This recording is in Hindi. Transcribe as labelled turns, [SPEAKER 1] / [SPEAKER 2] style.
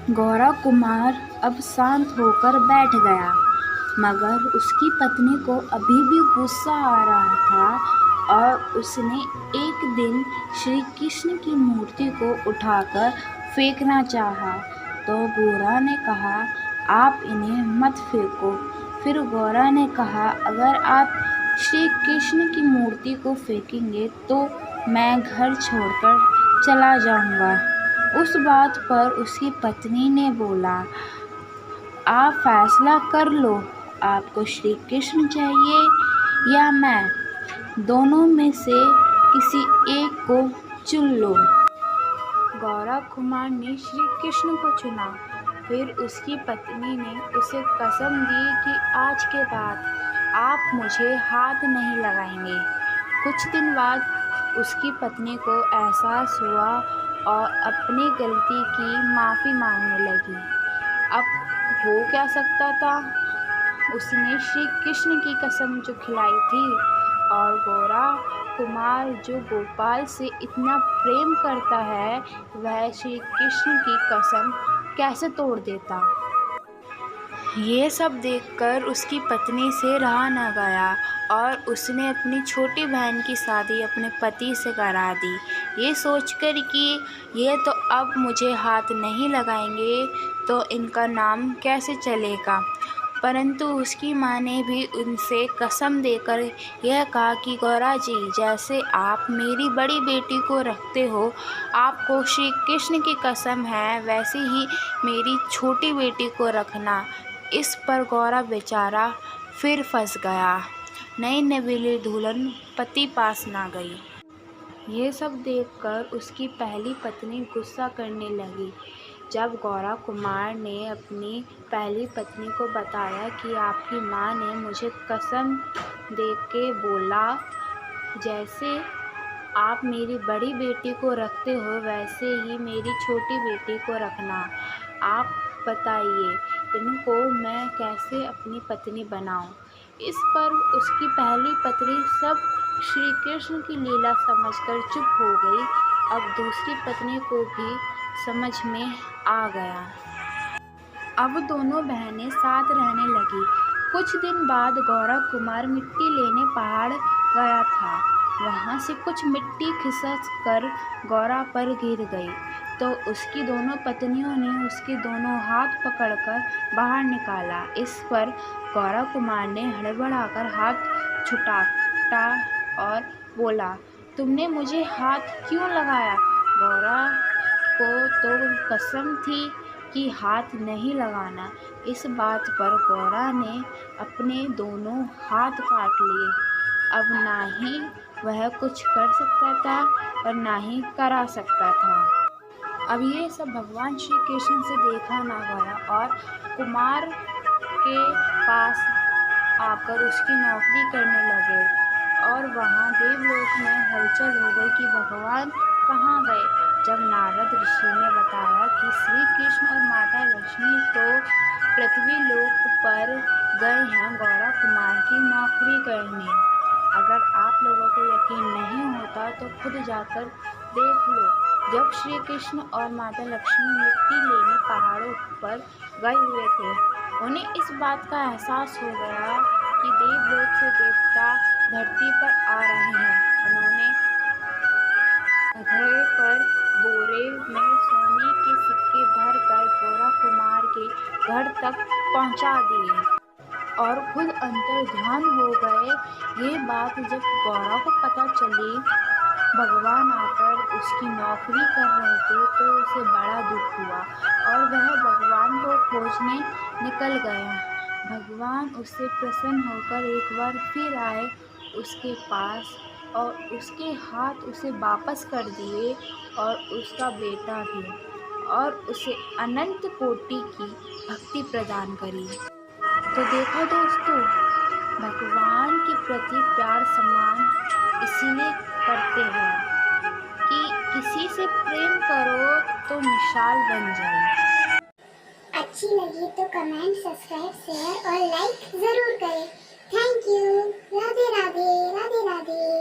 [SPEAKER 1] गौरा कुमार अब शांत होकर बैठ गया, मगर उसकी पत्नी को अभी भी गुस्सा आ रहा था और उसने एक दिन श्री कृष्ण की मूर्ति को उठाकर फेंकना चाहा, तो गौरा ने कहा, आप इन्हें मत फेंको। फिर गौरा ने कहा, अगर आप श्री कृष्ण की मूर्ति को फेंकेंगे तो मैं घर छोड़कर चला जाऊंगा। उस बात पर उसकी पत्नी ने बोला, आप फैसला कर लो, आपको श्री कृष्ण चाहिए या मैं, दोनों में से किसी एक को चुन लो। गौरा कुमार ने श्री कृष्ण को चुना। फिर उसकी पत्नी ने उसे कसम दी कि आज के बाद आप मुझे हाथ नहीं लगाएंगे। कुछ दिन बाद उसकी पत्नी को एहसास हुआ और अपनी गलती की माफ़ी मांगने लगी। अब हो क्या सकता था, उसने श्री कृष्ण की कसम जो खिलाई थी, और गौरा कुमार जो गोपाल से इतना प्रेम करता है, वह श्री कृष्ण की कसम कैसे तोड़ देता। ये सब देखकर उसकी पत्नी से रहा न गया और उसने अपनी छोटी बहन की शादी अपने पति से करा दी, ये सोचकर कि ये तो अब मुझे हाथ नहीं लगाएंगे तो इनका नाम कैसे चलेगा। परंतु उसकी माँ ने भी उनसे कसम देकर यह कहा कि गौरा जी, जैसे आप मेरी बड़ी बेटी को रखते हो, आपको श्री कृष्ण की कसम है, वैसे ही मेरी छोटी बेटी को रखना। इस पर गौरा बेचारा फिर फंस गया। नई नवेली दुल्हन पति पास ना गई। ये सब देखकर उसकी पहली पत्नी गुस्सा करने लगी। जब गौरा कुमार ने अपनी पहली पत्नी को बताया कि आपकी माँ ने मुझे कसम देके बोला, जैसे आप मेरी बड़ी बेटी को रखते हो वैसे ही मेरी छोटी बेटी को रखना, आप बताइए इनको मैं कैसे अपनी पत्नी बनाऊं। इस पर उसकी पहली पत्नी सब श्री कृष्ण की लीला समझकर चुप हो गई। अब दूसरी पत्नी को भी समझ में आ गया। अब दोनों बहनें साथ रहने लगी। कुछ दिन बाद गौरा कुमार मिट्टी लेने पहाड़ गया था। वहाँ से कुछ मिट्टी खिसक कर गौरा पर गिर गई, तो उसकी दोनों पत्नियों ने उसके दोनों हाथ पकड़कर बाहर निकाला। इस पर गौरा कुमार ने हड़बड़ाकर हाथ छुटाता और बोला, तुमने मुझे हाथ क्यों लगाया? गौरा को तो कसम थी कि हाथ नहीं लगाना। इस बात पर गौरा ने अपने दोनों हाथ काट लिए। अब ना ही वह कुछ कर सकता था और ना ही करा सकता था। अब ये सब भगवान श्री कृष्ण से देखा ना गया और कुमार के पास आकर उसकी नौकरी करने लगे, और वहाँ देवलोक में हलचल हो गई कि भगवान कहाँ गए। जब नारद ऋषि ने बताया कि श्री कृष्ण और माता लक्ष्मी तो पृथ्वी लोक पर गए हैं गौरा कुमार की नौकरी करने। अगर आप लोगों को यकीन नहीं होता तो खुद जाकर देख लो। जब श्री कृष्ण और माता लक्ष्मी मिट्टी लेने पहाड़ों पर गए हुए थे, उन्हें इस बात का एहसास हो गया कि देवलोक से देवता धरती पर आ रहे हैं। उन्होंने घर पर बोरे में सोने के सिक्के भरकर गौरा कुमार के घर तक पहुंचा दिए और खुद अंतर्ध्यान हो गए। ये बात जब गौरा को पता चली, भगवान आकर उसकी नौकरी कर रहे थे, तो उसे बड़ा दुख हुआ और वह भगवान को खोजने निकल गया। भगवान उससे प्रसन्न होकर एक बार फिर आए उसके पास और उसके हाथ उसे वापस कर दिए और उसका बेटा भी, और उसे अनंत कोटि की भक्ति प्रदान करी। तो देखो दोस्तों, भगवान के प्रति प्यार सम्मान इसीलिए करते हैं कि किसी से प्रेम करो तो मिसाल बन जाए।
[SPEAKER 2] अच्छी लगी तो कमेंट, सब्सक्राइब, शेयर और लाइक जरूर करें। Thank you. राधे राधे, राधे राधे।